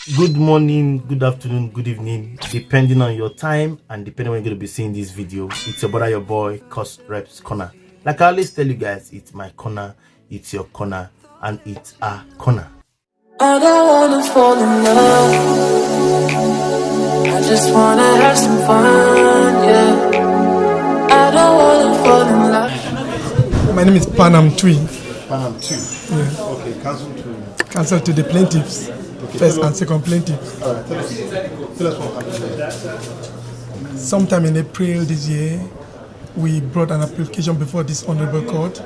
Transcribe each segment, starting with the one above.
Good morning, good afternoon, good evening, depending on your time and depending when you're going to be seeing this video. It's your brother, your boy, courserepscorner. Like I always tell you guys, it's my corner, it's your corner, and it's our corner. I don't wanna fall in love, I just wanna have some fun, yeah. I don't wanna fall in love. My name is Panam Tui. Panam Tui? Yeah. Okay, cancel to... Cancel to the plaintiffs. Okay, first and second plaintiffs. Alright, tell us what happened. Sometime in April this year, we brought an application before this Honorable Court,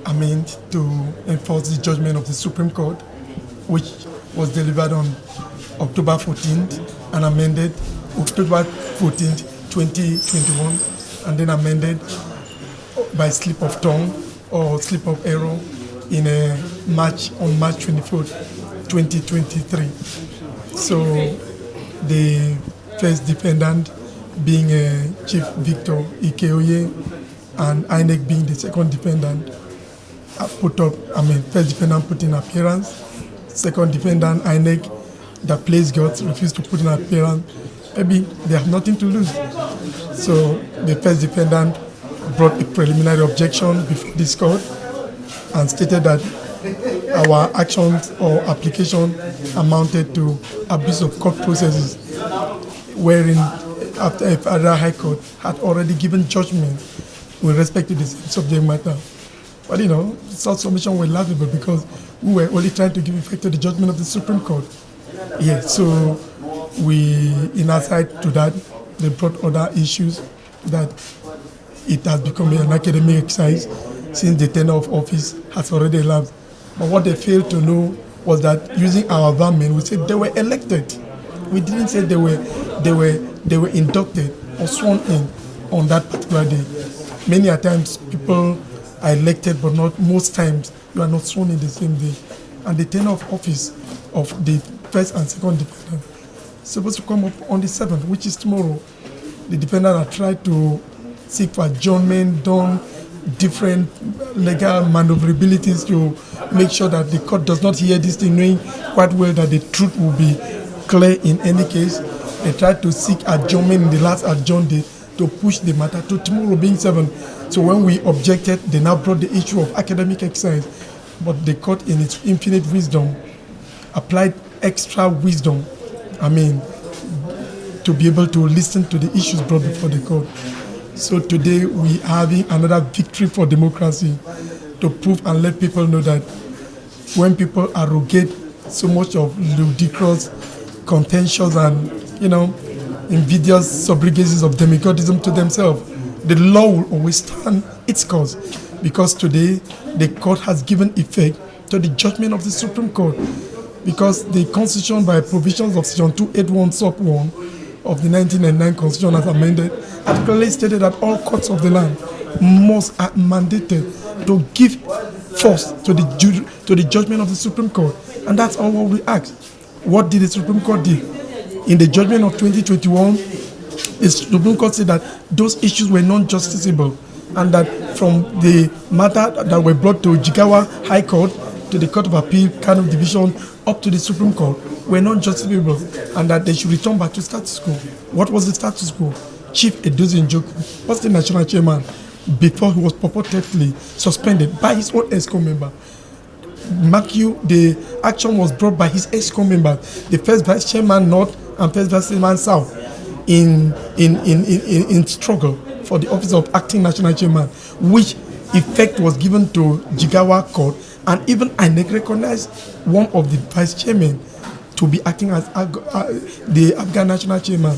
to enforce the judgment of the Supreme Court, which was delivered on October 14th and amended October 14th, 2021, and then amended by slip of tongue or slip of error in March 24th, 2023. So the first defendant being Chief Victor Ikeoye and INEC being the second defendant first defendant put in appearance, second defendant INEC that plays God refused to put in appearance. Maybe they have nothing to lose. So the first defendant brought a preliminary objection before this court and stated that our actions or application amounted to abuse of court processes, wherein after a federal high court had already given judgment with respect to this subject matter. But such submission were laughable because we were only trying to give effect to the judgment of the Supreme Court. Yeah, so in aside to that, they brought other issues that it has become an academic exercise since the tenure of office has already elapsed. But what they failed to know was that using our vermin, we said they were elected. We didn't say they were inducted or sworn in on that particular day. Many a times people are elected, but not most times you are not sworn in the same day. And the tenure of office of the first and second defendant is supposed to come up on the 7th, which is tomorrow. The defendant had tried to seek for adjournment, done different legal maneuverabilities to make sure that the court does not hear this thing, knowing quite well that the truth will be clear in any case. They tried to seek adjournment in the last adjourned date to push the matter to tomorrow being 7. So when we objected, they now brought the issue of academic exercise. But the court, in its infinite wisdom, applied extra wisdom, to be able to listen to the issues brought before the court. So today we are having another victory for democracy to prove and let people know that when people arrogate so much of ludicrous, contentious and, invidious subrogation of demigodism to themselves, the law will always stand its cause, because today the court has given effect to the judgment of the Supreme Court, because the Constitution, by provisions of Section 281 sub 1 of the 1999 Constitution as amended, had clearly stated that all courts of the land must are mandated to give force to the judgment of the Supreme Court, and that's all what we ask. What did the Supreme Court do? In the judgment of 2021, the Supreme Court said that those issues were non-justiciable, and that from the matter that were brought to Jigawa High Court, to the Court of Appeal, Kano Division, up to the Supreme Court, were non-justiciable, and that they should return back to status quo. What was the status quo? Chief Edozie Njoku was the national chairman before he was purportedly suspended by his own ESCO member. Mark you, the action was brought by his ESCO members, the first vice chairman North and first vice chairman South, in struggle for the office of acting national chairman, which effect was given to Jigawa Court, and even INEC recognized one of the vice chairmen to be acting as the APGA national chairman.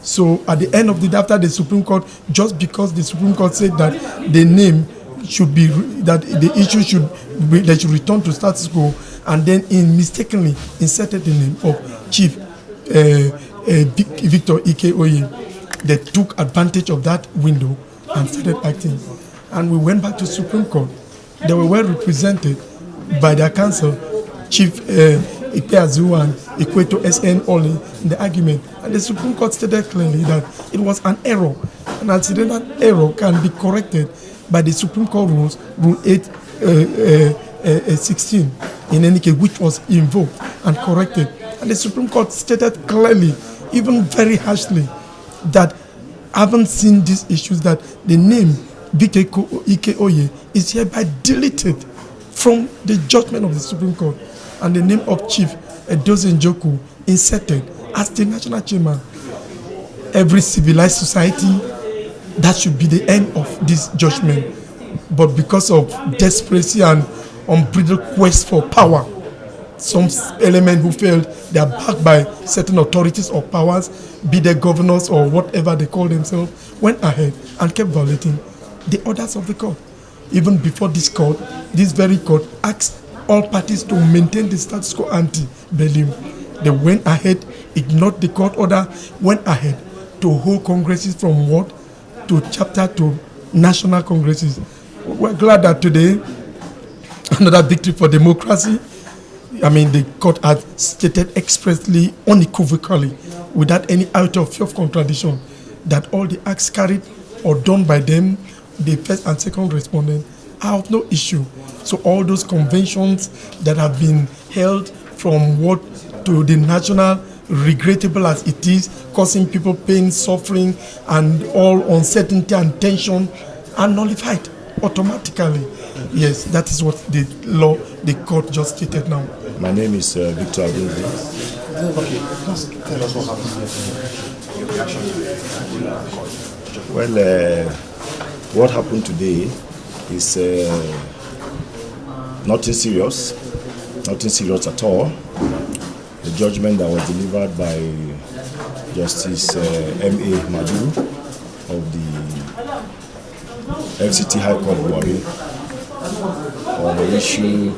So at the end of the day, after the Supreme Court, just because the Supreme Court said that the name should be, that the issue should be, they should return to status quo, and then mistakenly inserted the name of Chief Victor Ikeoye, they took advantage of that window and started acting. And we went back to Supreme Court. They were well represented by their counsel, Chief Ikpeazu and Ikweto SN only in the argument. And the Supreme Court stated clearly that it was an error. An accidental error can be corrected by the Supreme Court rules, Rule 816, in any case, which was invoked and corrected. And the Supreme Court stated clearly, even very harshly, that I haven't seen these issues, that the name Victor Ike is hereby deleted from the judgment of the Supreme Court, and the name of Chief Edozie Njoku inserted as the national chairman. Every civilized society, that should be the end of this judgment. But because of desperation and unbridled quest for power, some element who failed, they are backed by certain authorities or powers, be they governors or whatever they call themselves, went ahead and kept violating the orders of the court. Even before this court, this very court asked all parties to maintain the status quo ante bellum. They went ahead, ignored the court order, went ahead to hold congresses from ward to chapter to national congresses. We're glad that today, another victory for democracy. I mean, the court has stated expressly, unequivocally, without any out of fear of contradiction, that all the acts carried or done by them, the first and second respondent, are of no issue. So all those conventions that have been held from what to the national, regrettable as it is, causing people pain, suffering, and all uncertainty and tension, are nullified automatically. Yes, that is what the law, the court just stated now. My name is Victor Agunzi. Okay, just tell us what happened yesterday. Your reaction to the court. Well, what happened today is nothing serious at all. The judgment that was delivered by Justice M.A. Madu of the FCT High Court Buhari on the issue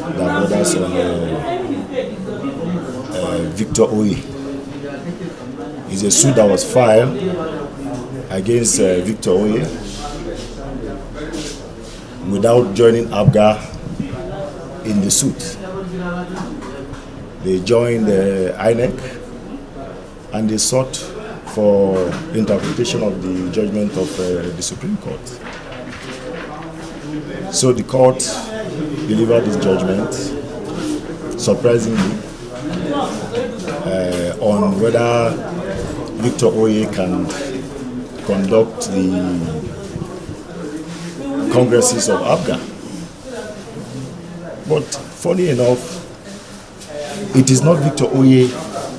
that borders on Victor Oye. Is a suit that was filed against Victor Oye without joining APGA in the suit. They joined the INEC and they sought for interpretation of the judgment of the Supreme Court. So the court delivered this judgment, surprisingly, on whether Victor Oye can conduct the congresses of APGA. But funny enough, it is not Victor Oye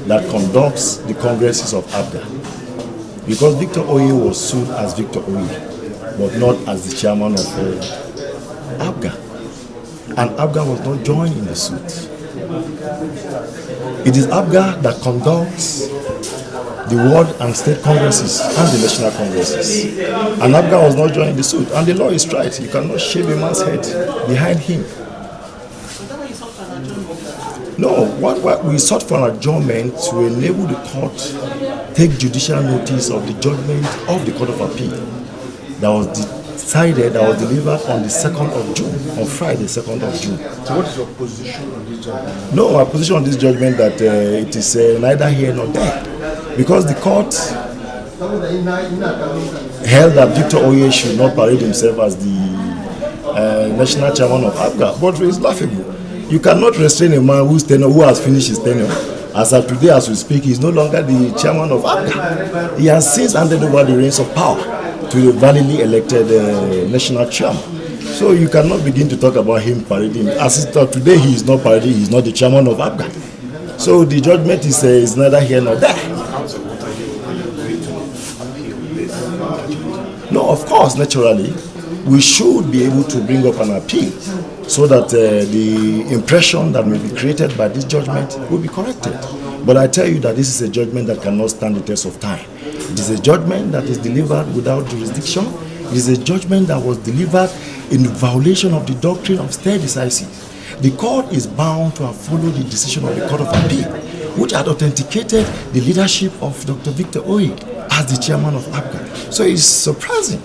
that conducts the congresses of APGA, because Victor Oye was sued as Victor Oye, but not as the chairman of APGA. And APGA was not joined in the suit. It is APGA that conducts the ward and state congresses and the national congresses. And APGA was not joined in the suit. And the law is right. You cannot shave a man's head behind him. No, what we sought for an adjournment to enable the court take judicial notice of the judgment of the Court of Appeal that was decided, that was delivered on the 2nd of June, on Friday, 2nd of June. So what is your position on this judgment? No, our position on this judgment that it is neither here nor there. Because the court held that Victor Oye should not parade himself as the national chairman of APGA, but it's laughable. You cannot restrain a man who has finished his tenure. As of today, as we speak, he is no longer the chairman of APGA. He has since handed over the reins of power to the validly elected national chairman. So you cannot begin to talk about him parading. As it is today, he is not parading, he is not the chairman of APGA. So the judgment is neither here nor there. No, of course, naturally, we should be able to bring up an appeal so that the impression that may be created by this judgment will be corrected. But I tell you that this is a judgment that cannot stand the test of time. It is a judgment that is delivered without jurisdiction. It is a judgment that was delivered in violation of the doctrine of stare decisis. The court is bound to have followed the decision of the Court of Appeal, which had authenticated the leadership of Dr. Victor Oye as the chairman of APGA. So it's surprising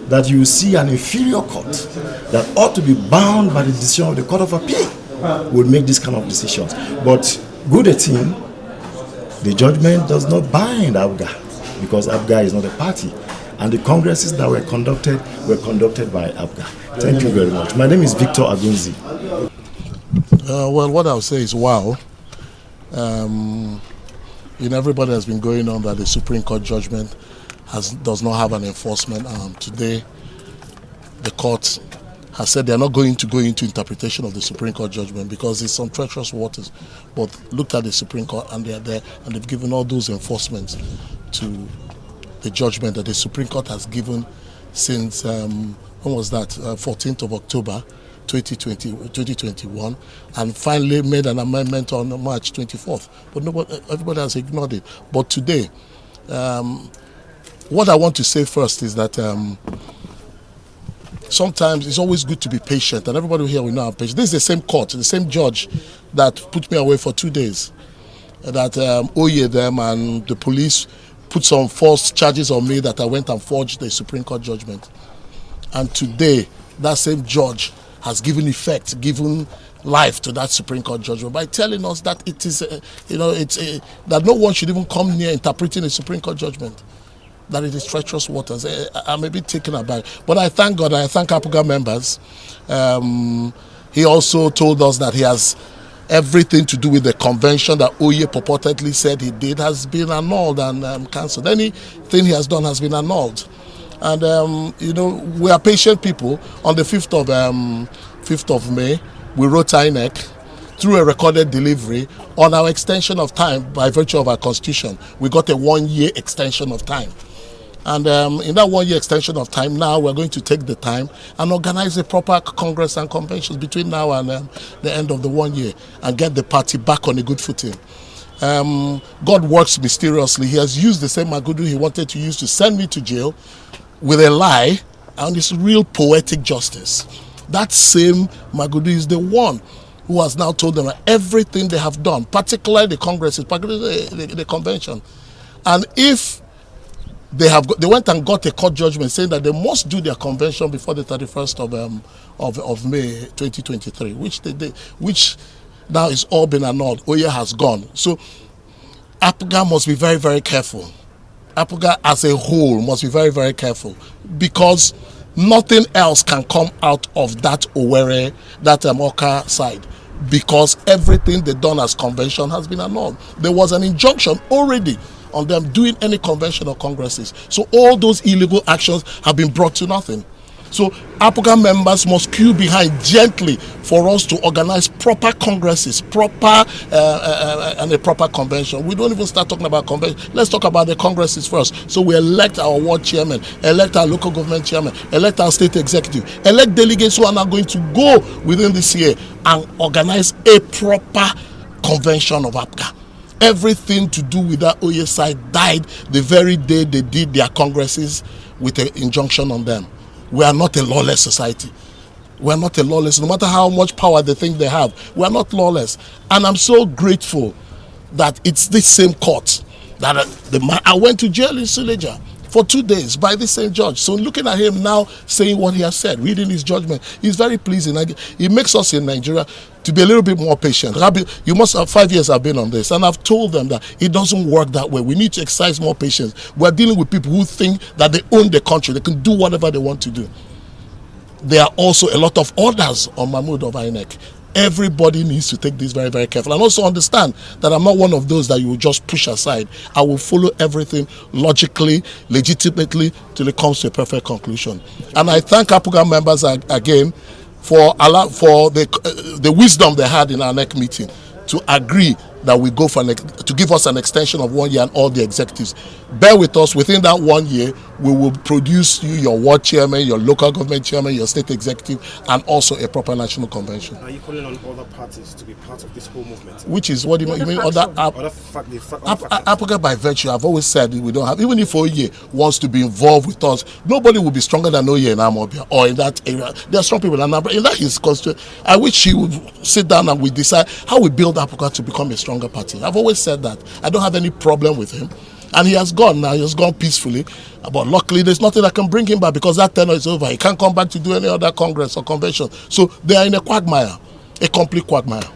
that you see an inferior court that ought to be bound by the decision of the Court of Appeal would make this kind of decisions. But good a thing, the judgment does not bind APGA, because APGA is not a party. And the congresses that were conducted by APGA. Thank you very much. My name is Victor Agunzi. Well, what I'll say is wow. Everybody has been going on that the Supreme Court judgment does not have an enforcement. Today, the court has said they are not going to go into interpretation of the Supreme Court judgment because it's on treacherous waters. But looked at the Supreme Court and they are there and they've given all those enforcements to the judgment that the Supreme Court has given since, when was that, 14th of October 2021, and finally made an amendment on March 24th. But everybody has ignored it. But today, what I want to say first is that sometimes it's always good to be patient, and everybody here will know I'm patient. This is the same court, the same judge that put me away for 2 days, that Oye them and the police put some false charges on me that I went and forged the Supreme Court judgment. And today, that same judge has given effect, given life to that Supreme Court judgment by telling us that it is, that no one should even come near interpreting a Supreme Court judgment, that it is treacherous waters. I'm a bit taken aback, but I thank God. I thank APGA members. He also told us that he has everything to do with the convention that Oye purportedly said he did has been annulled and cancelled. Anything he has done has been annulled. And, we are patient people. On the 5th of May, we wrote INEC through a recorded delivery on our extension of time by virtue of our constitution. We got a 1-year extension of time. And in that 1-year extension of time, now we're going to take the time and organize a proper congress and conventions between now and the end of the 1 year and get the party back on a good footing. God works mysteriously. He has used the same Magudu he wanted to use to send me to jail with a lie, and it's real poetic justice. That same Magudu is the one who has now told them everything they have done, particularly the congresses, particularly the convention. And if they went and got a court judgment saying that they must do their convention before the 31st of May 2023, which they did, which now is all been annulled. Oye has gone. So APGA must be very, very careful. APGA as a whole must be very, very careful, because nothing else can come out of that Owerri, that Oka side, because everything they done as convention has been annulled. There was an injunction already on them doing any convention or congresses. So all those illegal actions have been brought to nothing. So APGA members must queue behind gently for us to organize proper congresses, and a proper convention. We don't even start talking about convention. Let's talk about the congresses first. So we elect our ward chairman, elect our local government chairman, elect our state executive, elect delegates who are now going to go within this year and organize a proper convention of APGA. Everything to do with that Oye side died the very day they did their congresses with an injunction on them. We are not a lawless society. We are not a lawless, no matter how much power they think they have. We are not lawless. And I'm so grateful that it's this same court that I went to jail in Suleja for 2 days by the same judge. So looking at him now saying what he has said, reading his judgment, is very pleasing. It makes us in Nigeria to be a little bit more patient. You must have 5 years I've been on this, and I've told them that it doesn't work that way. We need to exercise more patience. We're dealing with people who think that they own the country. They can do whatever they want to do. There are also a lot of orders on Mahmoud of INEC. Everybody needs to take this very, very careful, and also understand that I'm not one of those that you will just push aside. I will follow everything logically, legitimately, till it comes to a perfect conclusion. And I thank APGA members again for the wisdom they had in our next meeting to agree that we go for to give us an extension of 1 year and all the executives. Bear with us. Within that 1 year, we will produce you your ward chairman, your local government chairman, your state executive, and also a proper national convention. Are you calling on other parties to be part of this whole movement? Which is, what do you mean? You mean APGA by virtue, I've always said we don't have, even if Oye wants to be involved with us, nobody will be stronger than Oye in Amobia or in that area. There are strong people in Anambra. In that his constituency, I wish he would sit down and we decide how we build APGA to become a stronger party. I've always said that. I don't have any problem with him. And he has gone now. He has gone peacefully. But luckily, there's nothing that can bring him back, because that tenure is over. He can't come back to do any other congress or convention. So they are in a quagmire, a complete quagmire.